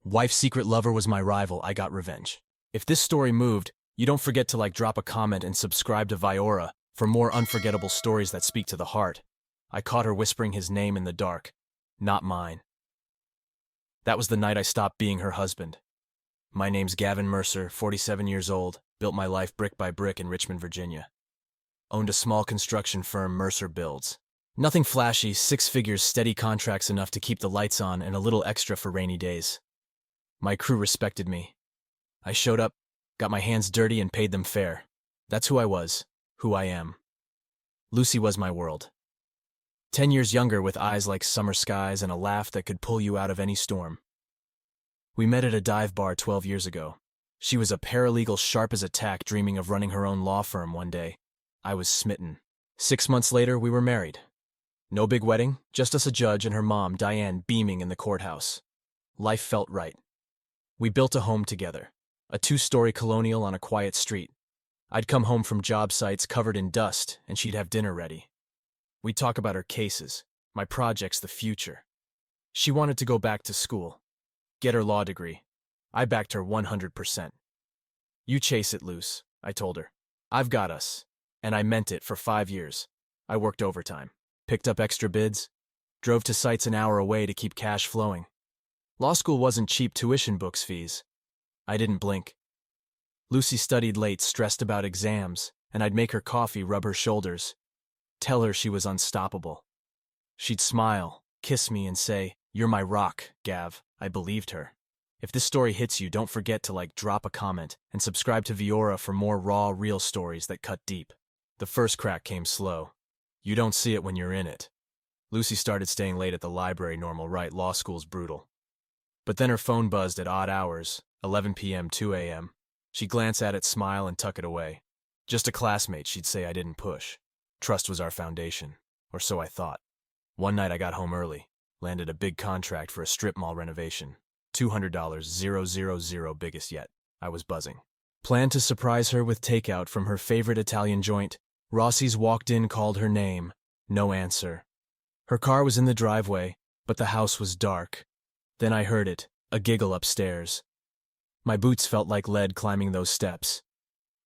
Wife's secret lover was my rival, I got revenge. If this story moved, you don't forget to drop a comment and subscribe to Viora for more unforgettable stories that speak to the heart. I caught her whispering his name in the dark. Not mine. That was the night I stopped being her husband. My name's Gavin Mercer, 47 years old, built my life brick by brick in Richmond, Virginia. Owned a small construction firm, Mercer Builds. Nothing flashy, 6 figures, steady contracts enough to keep the lights on and a little extra for rainy days. My crew respected me. I showed up, got my hands dirty and paid them fair. That's who I was, who I am. Lucy was my world. 10 years younger with eyes like summer skies and a laugh that could pull you out of any storm. We met at a dive bar 12 years ago. She was a paralegal sharp as a tack dreaming of running her own law firm one day. I was smitten. 6 months later, we were married. No big wedding, just us a judge and her mom, Diane, beaming in the courthouse. Life felt right. We built a home together, a 2-story colonial on a quiet street. I'd come home from job sites covered in dust, and she'd have dinner ready. We'd talk about her cases, my projects, the future. She wanted to go back to school, get her law degree. I backed her 100%. You chase it, Luce, I told her. I've got us. And I meant it for 5 years. I worked overtime, picked up extra bids, drove to sites an hour away to keep cash flowing. Law school wasn't cheap tuition books fees. I didn't blink. Lucy studied late, stressed about exams, and I'd make her coffee, rub her shoulders, tell her she was unstoppable. She'd smile, kiss me, and say, "You're my rock, Gav." I believed her. If this story hits you, don't forget to drop a comment and subscribe to Viora for more raw, real stories that cut deep. The first crack came slow. You don't see it when you're in it. Lucy started staying late at the library, normal, right? Law school's brutal. But then her phone buzzed at odd hours, 11 p.m., 2 a.m. She'd glance at it, smile, and tuck it away. Just a classmate, she'd say. I didn't push. Trust was our foundation, or so I thought. One night I got home early, landed a big contract for a strip mall renovation. $200, 000, biggest yet. I was buzzing. Planned to surprise her with takeout from her favorite Italian joint. Rossi's walked in, called her name. No answer. Her car was in the driveway, but the house was dark. Then I heard it, a giggle upstairs. My boots felt like lead climbing those steps.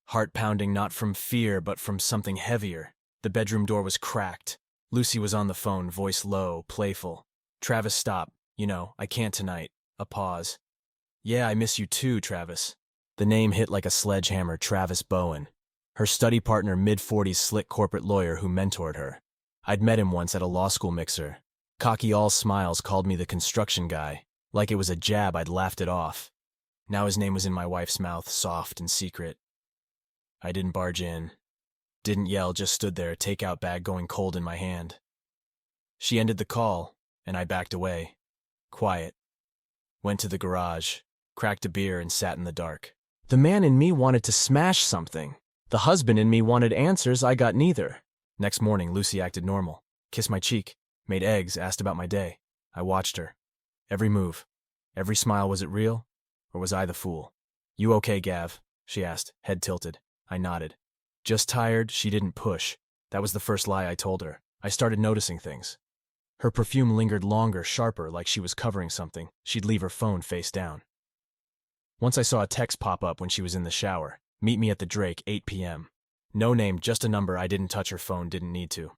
Heart pounding, not from fear, but from something heavier. The bedroom door was cracked. Lucy was on the phone, voice low, playful. "Travis, stop. I can't tonight." A pause. "Yeah, I miss you too, Travis." The name hit like a sledgehammer, Travis Bowen. Her study partner, mid-40s, slick corporate lawyer who mentored her. I'd met him once at a law school mixer. Cocky, all smiles, called me the construction guy. Like it was a jab, I'd laughed it off. Now his name was in my wife's mouth, soft and secret. I didn't barge in. Didn't yell, just stood there, takeout bag going cold in my hand. She ended the call, and I backed away. Quiet. Went to the garage, cracked a beer, and sat in the dark. The man in me wanted to smash something. The husband in me wanted answers. I got neither. Next morning, Lucy acted normal. Kissed my cheek, made eggs, asked about my day. I watched her. Every move, every smile. Was it real? Or was I the fool? "You okay, Gav?" she asked, head tilted. I nodded. Just tired. She didn't push. That was the first lie I told her. I started noticing things. Her perfume lingered longer, sharper, like she was covering something. She'd leave her phone face down. Once I saw a text pop up when she was in the shower. "Meet me at the Drake, 8 p.m. No name, just a number. I didn't touch her phone, didn't need to.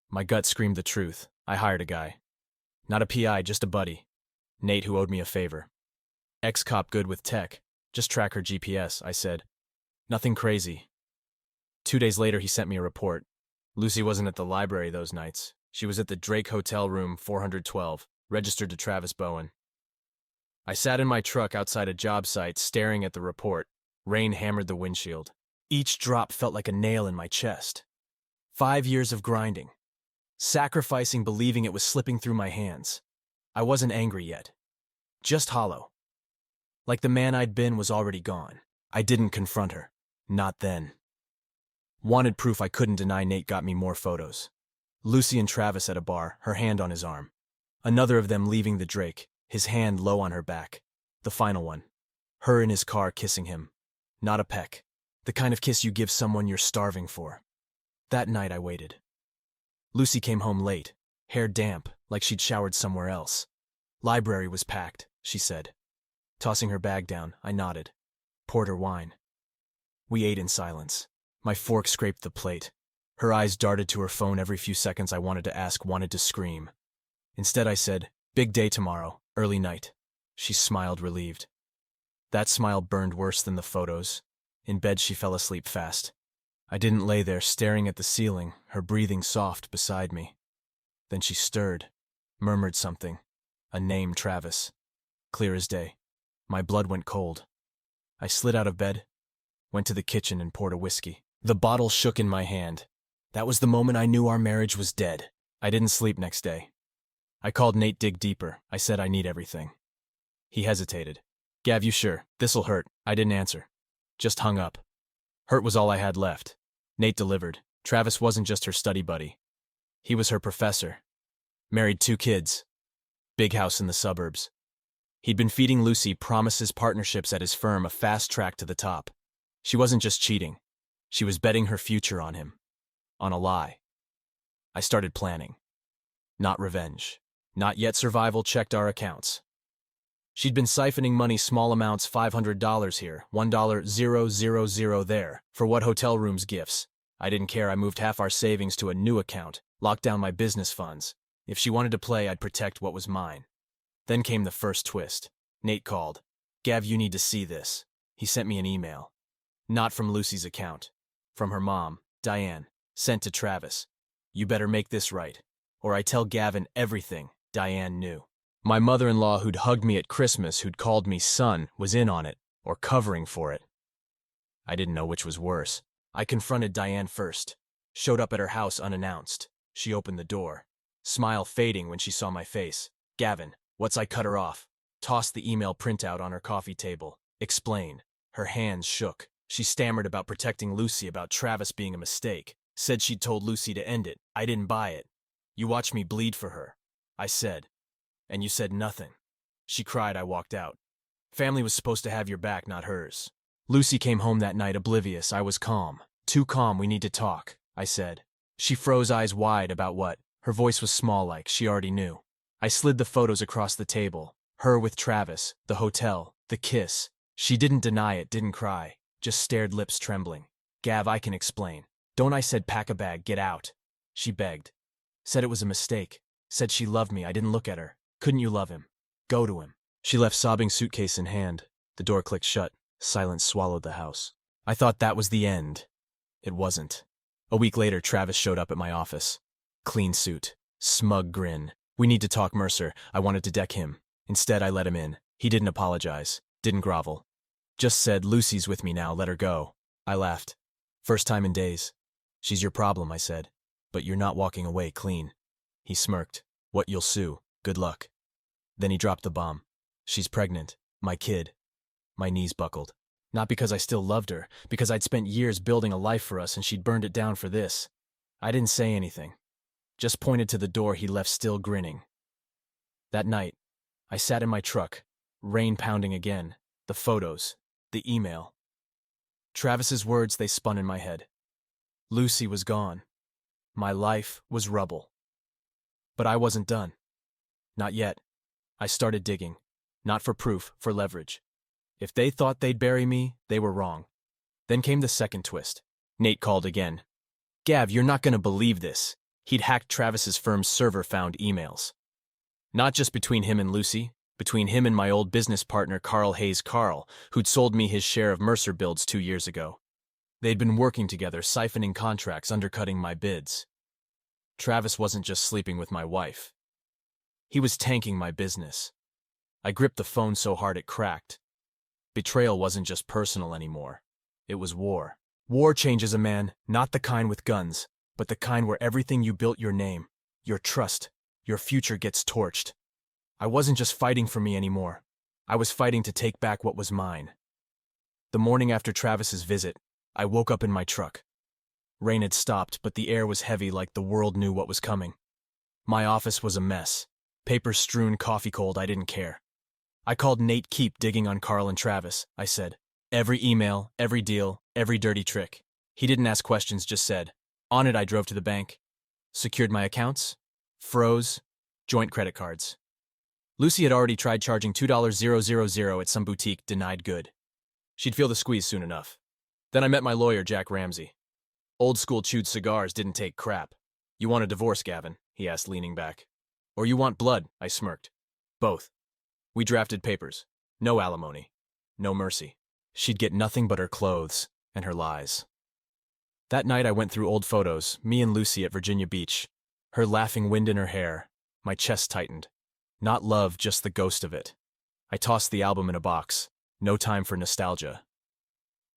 My gut screamed the truth. I hired a guy. Not a PI, just a buddy. Nate, who owed me a favor. Ex-cop, good with tech. Just track her GPS, I said. Nothing crazy. 2 days later, he sent me a report. Lucy wasn't at the library those nights. She was at the Drake Hotel, room 412, registered to Travis Bowen. I sat in my truck outside a job site, staring at the report. Rain hammered the windshield. Each drop felt like a nail in my chest. 5 years of grinding. Sacrificing, believing it was slipping through my hands. I wasn't angry yet. Just hollow. Like the man I'd been was already gone. I didn't confront her. Not then. Wanted proof. I couldn't deny. Nate got me more photos. Lucy and Travis at a bar, her hand on his arm. Another of them leaving the Drake, his hand low on her back. The final one. Her in his car kissing him. Not a peck. The kind of kiss you give someone you're starving for. That night I waited. Lucy came home late, hair damp, like she'd showered somewhere else. Library was packed, she said. Tossing her bag down, I nodded. Poured her wine. We ate in silence. My fork scraped the plate. Her eyes darted to her phone every few seconds. I wanted to ask, wanted to scream. Instead I said, "Big day tomorrow, early night." She smiled, relieved. That smile burned worse than the photos. In bed she fell asleep fast. I didn't lay there staring at the ceiling, her breathing soft beside me. Then she stirred, murmured something. A name, Travis. Clear as day. My blood went cold. I slid out of bed, went to the kitchen and poured a whiskey. The bottle shook in my hand. That was the moment I knew our marriage was dead. I didn't sleep next day. I called Nate. Dig deeper. I said I need everything. He hesitated. "Gav, you sure? This'll hurt." I didn't answer. Just hung up. Hurt was all I had left. Nate delivered. Travis wasn't just her study buddy. He was her professor. Married 2 kids. Big house in the suburbs. He'd been feeding Lucy promises partnerships at his firm, a fast track to the top. She wasn't just cheating. She was betting her future on him. On a lie. I started planning. Not revenge. Not yet. Survival. Checked our accounts. She'd been siphoning money, small amounts, $500 here, $1,000 there. For what? Hotel rooms, gifts. I didn't care. I moved half our savings to a new account, locked down my business funds. If she wanted to play, I'd protect what was mine. Then came the first twist. Nate called. "Gav, you need to see this." He sent me an email. Not from Lucy's account. From her mom, Diane. Sent to Travis. "You better make this right, or I tell Gavin everything." Diane knew. My mother-in-law, who'd hugged me at Christmas, who'd called me son, was in on it, or covering for it. I didn't know which was worse. I confronted Diane first. Showed up at her house unannounced. She opened the door. Smile fading when she saw my face. "Gavin, what's?" I cut her off. Tossed the email printout on her coffee table. "Explain." Her hands shook. She stammered about protecting Lucy, about Travis being a mistake. Said she'd told Lucy to end it. I didn't buy it. "You watch me bleed for her," I said. "And you said nothing." She cried. I walked out. "Family was supposed to have your back, not hers." Lucy came home that night oblivious. I was calm. "Too calm. We need to talk," I said. She froze, eyes wide. "About what?" Her voice was small, like she already knew. I slid the photos across the table. Her with Travis, the hotel, the kiss. She didn't deny it, didn't cry. Just stared, lips trembling. "Gav, I can explain." "Don't." I said. "Pack a bag, get out." She begged. Said it was a mistake. Said she loved me. I didn't look at her. "Couldn't you love him? Go to him." She left, sobbing, suitcase in hand. The door clicked shut. Silence swallowed the house. I thought that was the end. It wasn't. A week later, Travis showed up at my office. Clean suit. Smug grin. "We need to talk, Mercer." I wanted to deck him. Instead, I let him in. He didn't apologize. Didn't grovel. Just said, "Lucy's with me now, let her go." I laughed. "First time in days." "She's your problem," I said. "But you're not walking away clean." He smirked. "What, you'll sue? Good luck." Then he dropped the bomb. "She's pregnant. My kid." My knees buckled. Not because I still loved her, because I'd spent years building a life for us and she'd burned it down for this. I didn't say anything. Just pointed to the door he left, still grinning. That night, I sat in my truck, rain pounding again, the photos, the email. Travis's words, they spun in my head. Lucy was gone. My life was rubble. But I wasn't done. Not yet. I started digging. Not for proof, for leverage. If they thought they'd bury me, they were wrong. Then came the second twist. Nate called again. "Gav, you're not going to believe this." He'd hacked Travis's firm's server, found emails. Not just between him and Lucy, between him and my old business partner Carl Hayes Carl, who'd sold me his share of Mercer builds 2 years ago. They'd been working together, siphoning contracts, undercutting my bids. Travis wasn't just sleeping with my wife. He was tanking my business. I gripped the phone so hard it cracked. Betrayal wasn't just personal anymore. It was war. War changes a man, not the kind with guns, but the kind where everything you built, your name, your trust, your future, gets torched. I wasn't just fighting for me anymore. I was fighting to take back what was mine. The morning after Travis's visit, I woke up in my truck. Rain had stopped, but the air was heavy, like the world knew what was coming. My office was a mess. Papers strewn, coffee cold. I didn't care. I called Nate. "Keep digging on Carl and Travis," I said. "Every email, every deal, every dirty trick." He didn't ask questions, just said. On it, I drove to the bank. Secured my accounts. Froze. Joint credit cards. Lucy had already tried charging $2,000 at some boutique, denied good. She'd feel the squeeze soon enough. Then I met my lawyer, Jack Ramsey. Old school chewed cigars didn't take crap. You want a divorce, Gavin? He asked, leaning back. Or you want blood? I smirked. Both. We drafted papers. No alimony. No mercy. She'd get nothing but her clothes and her lies. That night I went through old photos, me and Lucy at Virginia Beach. Her laughing, wind in her hair. My chest tightened. Not love, just the ghost of it. I tossed the album in a box. No time for nostalgia.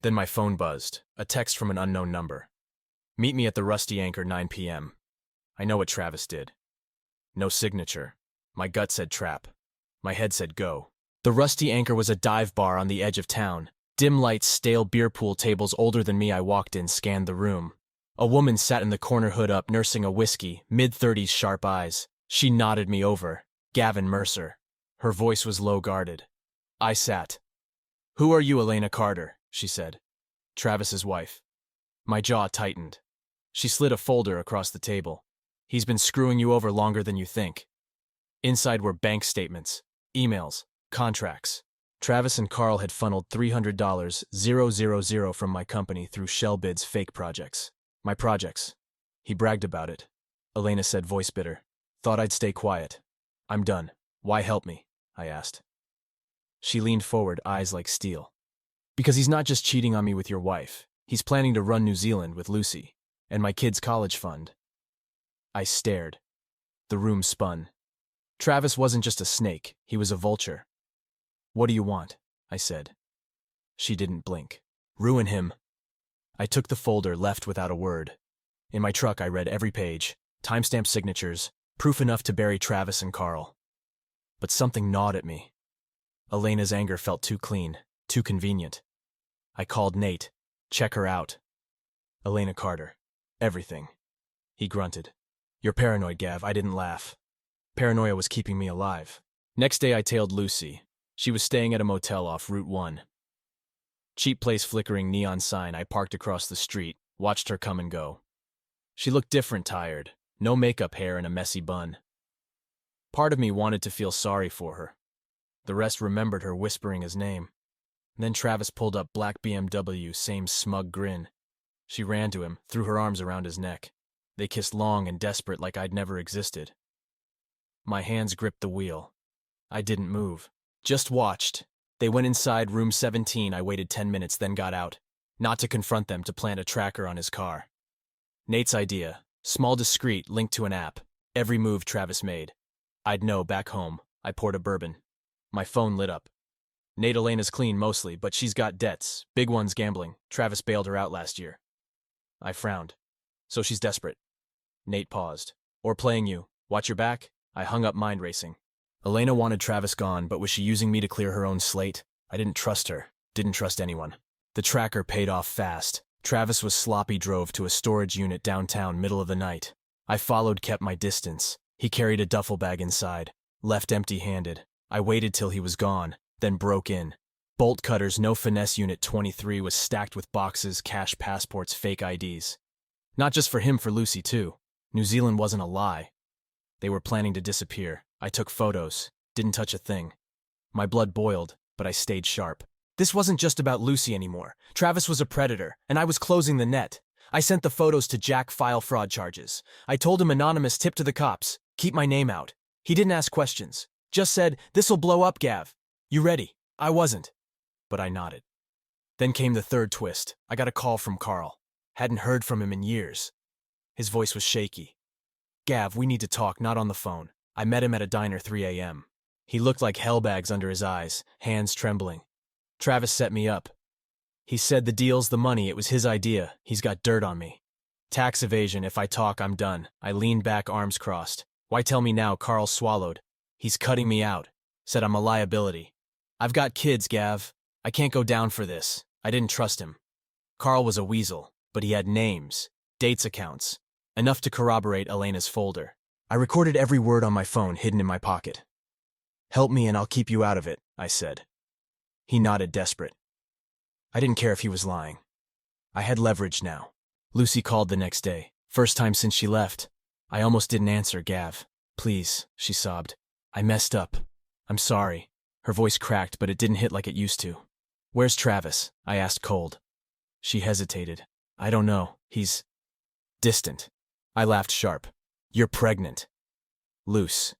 Then my phone buzzed, a text from an unknown number. Meet me at the Rusty Anchor, 9 p.m. I know what Travis did. No signature. My gut said trap. My head said go. The Rusty Anchor was a dive bar on the edge of town. Dim lights, stale beer pool tables. Older than me, I walked in, scanned the room. A woman sat in the corner, hood up, nursing a whiskey, mid-30s, sharp eyes. She nodded me over. Gavin Mercer. Her voice was low-guarded. I sat. Who are you, Elena Carter? She said. Travis's wife. My jaw tightened. She slid a folder across the table. He's been screwing you over longer than you think. Inside were bank statements, emails, contracts. Travis and Carl had funneled $300,000 from my company through Shellbid's fake projects. My projects. He bragged about it. Elena said, voice bitter. Thought I'd stay quiet. I'm done. Why help me? I asked. She leaned forward, eyes like steel. Because he's not just cheating on me with your wife. He's planning to run New Zealand with Lucy. And my kid's college fund. I stared. The room spun. Travis wasn't just a snake, he was a vulture. What do you want? I said. She didn't blink. Ruin him. I took the folder, left without a word. In my truck I read every page, timestamp signatures, proof enough to bury Travis and Carl. But something gnawed at me. Elena's anger felt too clean, too convenient. I called Nate. Check her out. Elena Carter. Everything. He grunted. You're paranoid, Gav. I didn't laugh. Paranoia was keeping me alive. Next day I tailed Lucy. She was staying at a motel off Route 1. Cheap place, flickering neon sign. I parked across the street, watched her come and go. She looked different, tired. No makeup, hair, and a messy bun. Part of me wanted to feel sorry for her. The rest remembered her whispering his name. Then Travis pulled up, black BMW, same smug grin. She ran to him, threw her arms around his neck. They kissed long and desperate, like I'd never existed. My hands gripped the wheel. I didn't move. Just watched. They went inside room 17. I waited 10 minutes, then got out. Not to confront them, to plant a tracker on his car. Nate's idea. Small, discreet, linked to an app. Every move Travis made. I'd know back home. I poured a bourbon. My phone lit up. Nate, Elena's clean mostly, but she's got debts. Big ones, gambling. Travis bailed her out last year. I frowned. So she's desperate. Nate paused. Or playing you. Watch your back? I hung up, mind racing. Elena wanted Travis gone, but was she using me to clear her own slate? I didn't trust her. Didn't trust anyone. The tracker paid off fast. Travis was sloppy, drove to a storage unit downtown, middle of the night. I followed, kept my distance. He carried a duffel bag inside. Left empty-handed. I waited till he was gone, then broke in. Bolt cutters, no finesse. Unit 23 was stacked with boxes, cash, passports, fake IDs. Not just for him, for Lucy too. New Zealand wasn't a lie. They were planning to disappear. I took photos. Didn't touch a thing. My blood boiled, but I stayed sharp. This wasn't just about Lucy anymore. Travis was a predator, and I was closing the net. I sent the photos to Jack, file fraud charges. I told him anonymous, tip to the cops. Keep my name out. He didn't ask questions. Just said, this'll blow up, Gav. You ready? I wasn't. But I nodded. Then came the third twist. I got a call from Carl. Hadn't heard from him in years. His voice was shaky. Gav, we need to talk, not on the phone. I met him at a diner, 3 a.m. He looked like hellbags under his eyes, hands trembling. Travis set me up. He said the deal's the money, it was his idea. He's got dirt on me. Tax evasion, if I talk, I'm done. I leaned back, arms crossed. Why tell me now? Carl swallowed. He's cutting me out. Said I'm a liability. I've got kids, Gav. I can't go down for this. I didn't trust him. Carl was a weasel, but he had names, dates, accounts. Enough to corroborate Elena's folder. I recorded every word on my phone, hidden in my pocket. Help me and I'll keep you out of it, I said. He nodded, desperate. I didn't care if he was lying. I had leverage now. Lucy called the next day. First time since she left. I almost didn't answer. Gav, please, she sobbed. I messed up. I'm sorry. Her voice cracked, but it didn't hit like it used to. Where's Travis? I asked cold. She hesitated. I don't know. He's distant. I laughed sharp. You're pregnant. Loose.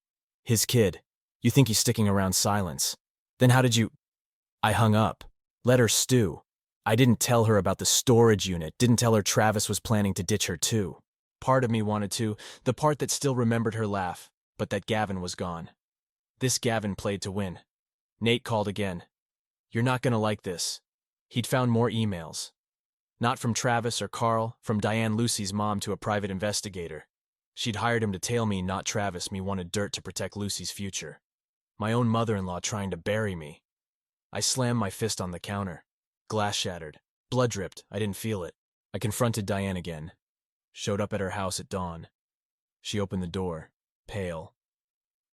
His kid. You think he's sticking around silence. Then how did you… I hung up. Let her stew. I didn't tell her about the storage unit, didn't tell her Travis was planning to ditch her too. Part of me wanted to, the part that still remembered her laugh, but that Gavin was gone. This Gavin played to win. Nate called again. You're not gonna like this. He'd found more emails. Not from Travis or Carl, from Diane Lucy's mom to a private investigator. She'd hired him to tail me, not Travis. Me wanted dirt to protect Lucy's future. My own mother-in-law trying to bury me. I slammed my fist on the counter. Glass shattered. Blood dripped. I didn't feel it. I confronted Diane again. Showed up at her house at dawn. She opened the door, pale.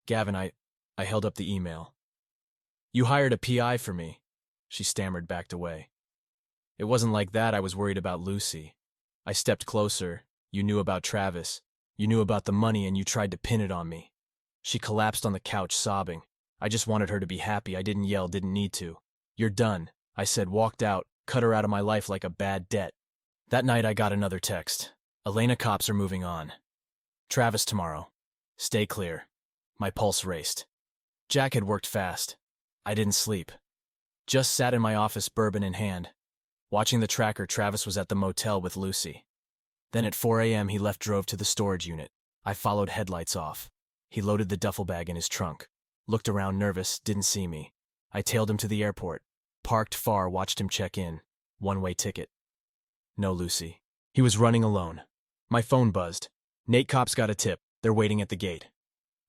Gavin, I held up the email. You hired a PI for me. She stammered, backed away. It wasn't like that. I was worried about Lucy. I stepped closer. You knew about Travis. You knew about the money and you tried to pin it on me. She collapsed on the couch, sobbing. I just wanted her to be happy. I didn't yell, didn't need to. You're done, I said, walked out, cut her out of my life like a bad debt. That night I got another text. Elena, cops are moving on. Travis tomorrow. Stay clear. My pulse raced. Jack had worked fast. I didn't sleep. Just sat in my office, bourbon in hand. Watching the tracker, Travis was at the motel with Lucy. Then at 4 a.m. he drove to the storage unit. I followed, headlights off. He loaded the duffel bag in his trunk. Looked around, nervous, didn't see me. I tailed him to the airport. Parked far, watched him check in. One-way ticket. No Lucy. He was running alone. My phone buzzed. Nate, cops got a tip. They're waiting at the gate.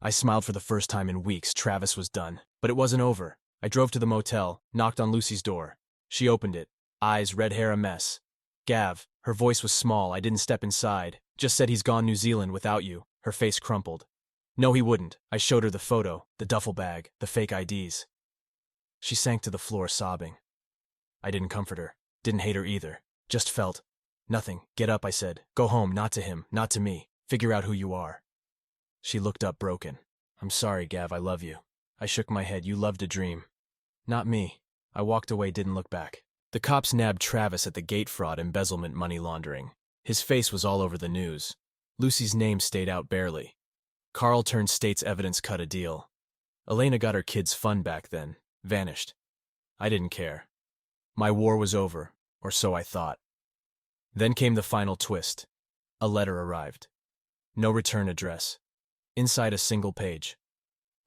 I smiled for the first time in weeks. Travis was done. But it wasn't over. I drove to the motel, knocked on Lucy's door. She opened it. Eyes, red hair, a mess. Gav. Her voice was small. I didn't step inside. Just said he's gone New Zealand without you. Her face crumpled. No, he wouldn't. I showed her the photo, the duffel bag, the fake IDs. She sank to the floor, sobbing. I didn't comfort her. Didn't hate her either. Just felt. Nothing. Get up, I said. Go home, not to him, not to me. Figure out who you are. She looked up, broken. I'm sorry, Gav, I love you. I shook my head. You loved a dream. Not me. I walked away, didn't look back. The cops nabbed Travis at the gate, fraud, embezzlement, money laundering. His face was all over the news. Lucy's name stayed out barely. Carl turned state's evidence, cut a deal. Elena got her kids' fun back then. Vanished. I didn't care. My war was over, or so I thought. Then came the final twist. A letter arrived. No return address. Inside a single page.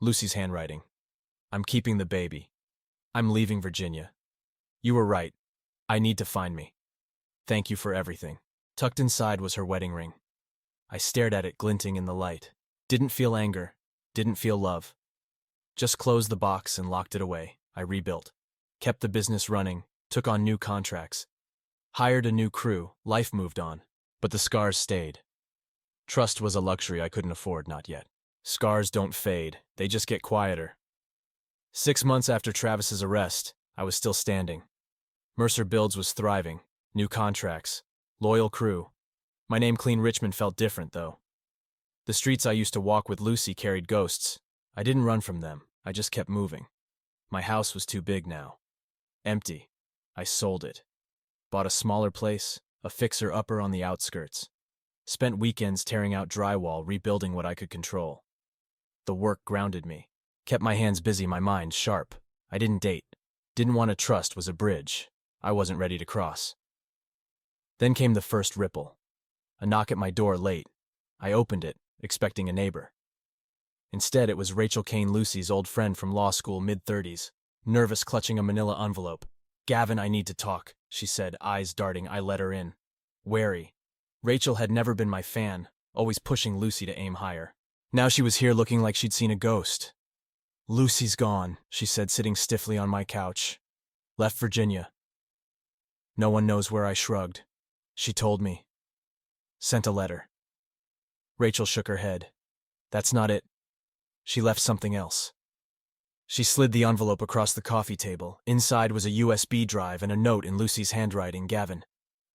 Lucy's handwriting. I'm keeping the baby. I'm leaving Virginia. You were right. I need to find me. Thank you for everything. Tucked inside was her wedding ring. I stared at it, glinting in the light. Didn't feel anger. Didn't feel love. Just closed the box and locked it away. I rebuilt. Kept the business running. Took on new contracts. Hired a new crew. Life moved on. But the scars stayed. Trust was a luxury I couldn't afford, not yet. Scars don't fade. They just get quieter. 6 months after Travis's arrest, I was still standing. Mercer Builds was thriving. New contracts. Loyal crew. My name, Clean Richmond, felt different, though. The streets I used to walk with Lucy carried ghosts. I didn't run from them. I just kept moving. My house was too big now. Empty. I sold it. Bought a smaller place, a fixer-upper on the outskirts. Spent weekends tearing out drywall, rebuilding what I could control. The work grounded me. Kept my hands busy, my mind sharp. I didn't date. Didn't want to trust, was a bridge I wasn't ready to cross. Then came the first ripple. A knock at my door late. I opened it, expecting a neighbor. Instead, it was Rachel Kane, Lucy's old friend from law school, mid-30s, nervous, clutching a manila envelope. Gavin, I need to talk, she said, eyes darting. I let her in. Wary. Rachel had never been my fan, always pushing Lucy to aim higher. Now she was here looking like she'd seen a ghost. Lucy's gone, she said, sitting stiffly on my couch. Left Virginia. No one knows where. I shrugged. She told me. Sent a letter. Rachel shook her head. That's not it. She left something else. She slid the envelope across the coffee table. Inside was a USB drive and a note in Lucy's handwriting. Gavin,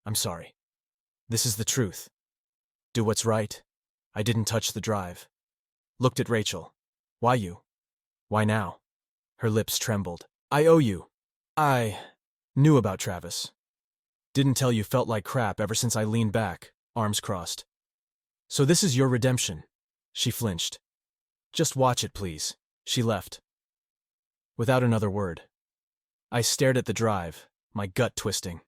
I'm sorry. This is the truth. Do what's right. I didn't touch the drive. Looked at Rachel. Why you? Why now? Her lips trembled. I owe you. I knew about Travis. Didn't tell you felt like crap ever since I leaned back, arms crossed. So this is your redemption. She flinched. Just watch it, please. She left. Without another word. I stared at the drive, my gut twisting.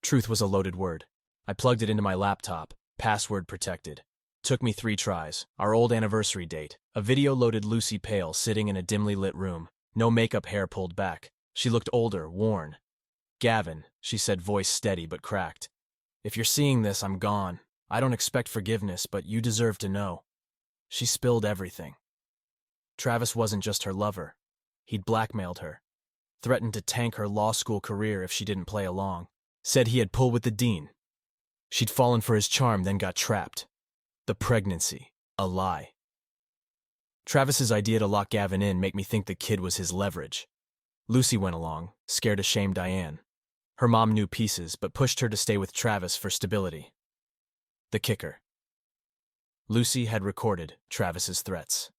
Truth was a loaded word. I plugged it into my laptop, password protected. Took me 3 tries, our old anniversary date. A video loaded Lucy pale, sitting in a dimly lit room. No makeup, hair pulled back. She looked older, worn. Gavin, she said, voice steady but cracked. If you're seeing this, I'm gone. I don't expect forgiveness, but you deserve to know. She spilled everything. Travis wasn't just her lover. He'd blackmailed her. Threatened to tank her law school career if she didn't play along. Said he had pulled with the dean. She'd fallen for his charm, then got trapped. The pregnancy. A lie. Travis's idea to lock Gavin in made me think the kid was his leverage. Lucy went along, scared to shame Diane. Her mom knew pieces, but pushed her to stay with Travis for stability. The kicker. Lucy had recorded Travis's threats.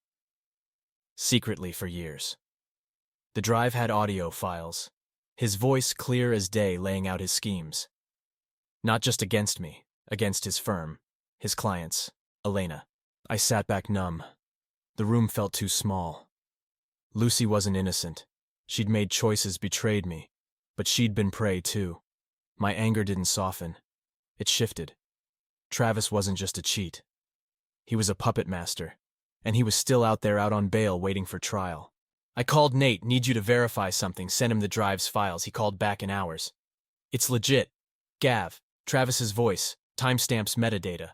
Secretly for years. The drive had audio files. His voice clear as day, laying out his schemes. Not just against me, against his firm, his clients, Elena. I sat back numb. The room felt too small. Lucy wasn't innocent. She'd made choices, betrayed me. But she'd been prey too. My anger didn't soften. It shifted. Travis wasn't just a cheat. He was a puppet master. And he was still out there, out on bail, waiting for trial. I called Nate, need you to verify something, sent him the drive's files. He called back in hours. It's legit. Gav, Travis's voice, timestamps, metadata.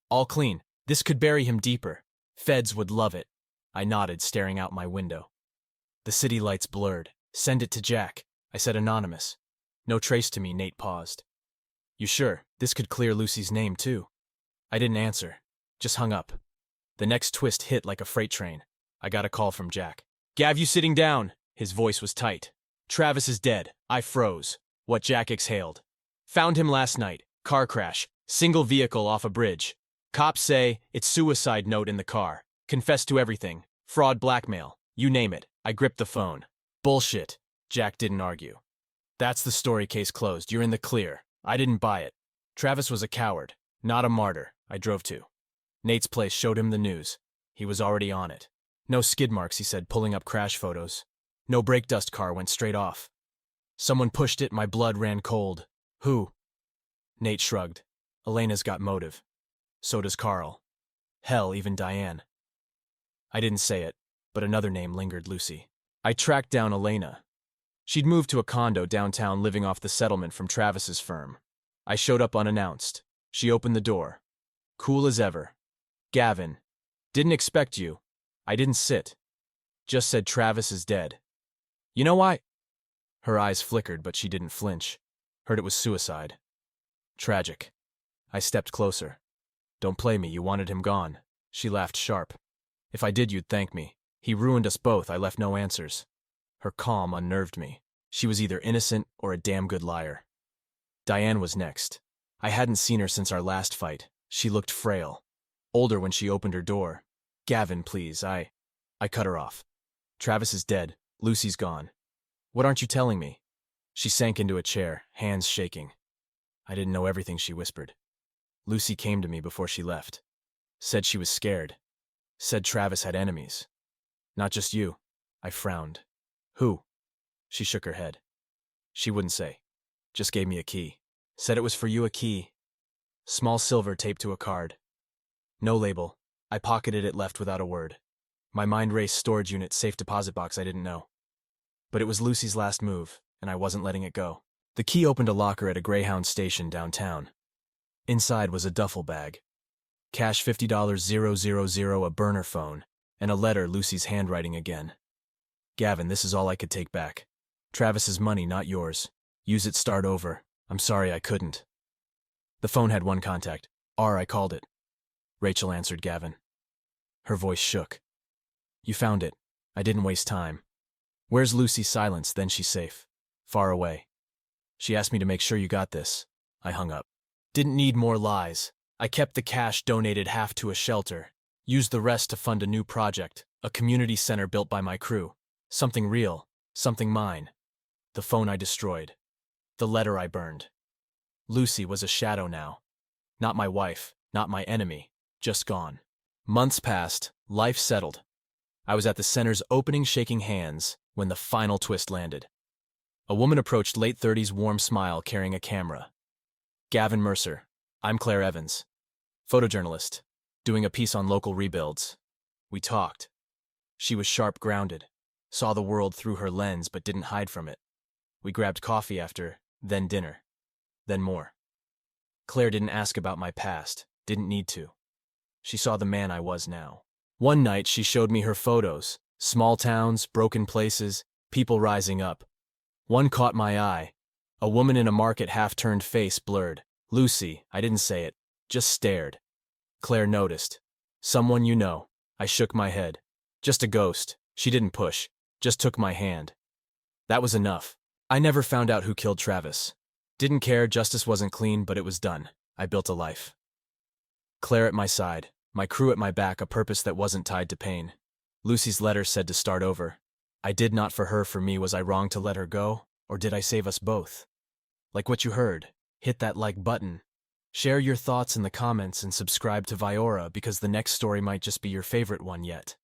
All clean. This could bury him deeper. Feds would love it. I nodded, staring out my window. The city lights blurred. Send it to Jack. I said anonymous. No trace to me, Nate paused. You sure? This could clear Lucy's name too. I didn't answer. Just hung up. The next twist hit like a freight train. I got a call from Jack. Gav, you sitting down? His voice was tight. Travis is dead. I froze. What Jack exhaled. Found him last night. Car crash. Single vehicle off a bridge. Cops say it's suicide note in the car. Confessed to everything. Fraud, blackmail. You name it. I gripped the phone. Bullshit. Jack didn't argue. That's the story, case closed. You're in the clear. I didn't buy it. Travis was a coward, not a martyr. I drove to Nate's place, showed him the news. He was already on it. No skid marks, he said, pulling up crash photos. No brake dust, car went straight off. Someone pushed it, my blood ran cold. Who? Nate shrugged. Elena's got motive. So does Carl. Hell, even Diane. I didn't say it, but another name lingered, Lucy. I tracked down Elena. She'd moved to a condo downtown, living off the settlement from Travis's firm. I showed up unannounced. She opened the door. Cool as ever. Gavin. Didn't expect you. I didn't sit. Just said Travis is dead. You know why? Her eyes flickered, but she didn't flinch. Heard it was suicide. Tragic. I stepped closer. Don't play me, you wanted him gone. She laughed sharp. If I did, you'd thank me. He ruined us both. I left no answers. Her calm unnerved me. She was either innocent or a damn good liar. Diane was next. I hadn't seen her since our last fight. She looked frail. Older when she opened her door. Gavin, please, I cut her off. Travis is dead. Lucy's gone. What aren't you telling me? She sank into a chair, hands shaking. I didn't know everything, she whispered. Lucy came to me before she left. Said she was scared. Said Travis had enemies. Not just you. I frowned. Who? She shook her head. She wouldn't say. Just gave me a key. Said it was for you, a key. Small silver taped to a card. No label. I pocketed it, left without a word. My mind raced, storage unit, safe deposit box, I didn't know. But it was Lucy's last move, and I wasn't letting it go. The key opened a locker at a Greyhound station downtown. Inside was a duffel bag. Cash $50,000, a burner phone, and a letter, Lucy's handwriting again. Gavin, this is all I could take back. Travis's money, not yours. Use it, start over. I'm sorry I couldn't. The phone had one contact. I called it. Rachel answered Gavin. Her voice shook. You found it. I didn't waste time. Where's Lucy? Silence, then she's safe. Far away. She asked me to make sure you got this. I hung up. Didn't need more lies. I kept the cash, donated half to a shelter. Used the rest to fund a new project, a community center built by my crew. Something real, something mine. The phone I destroyed. The letter I burned. Lucy was a shadow now. Not my wife, not my enemy, just gone. Months passed, life settled. I was at the center's opening shaking hands when the final twist landed. A woman approached, late 30s, warm smile, carrying a camera. Gavin Mercer. I'm Claire Evans. Photojournalist. Doing a piece on local rebuilds. We talked. She was sharp, grounded. Saw the world through her lens but didn't hide from it. We grabbed coffee after, then dinner. Then more. Claire didn't ask about my past. Didn't need to. She saw the man I was now. One night she showed me her photos. Small towns, broken places, people rising up. One caught my eye. A woman in a market, half-turned, face blurred. Lucy, I didn't say it, just stared. Claire noticed. Someone you know. I shook my head. Just a ghost. She didn't push, just took my hand. That was enough. I never found out who killed Travis. Didn't care, justice wasn't clean, but it was done. I built a life. Claire at my side, my crew at my back, a purpose that wasn't tied to pain. Lucy's letter said to start over. I did not for her, for me. Was I wrong to let her go? Or did I save us both? Like what you heard, hit that like button. Share your thoughts in the comments and subscribe to Viora, because the next story might just be your favorite one yet.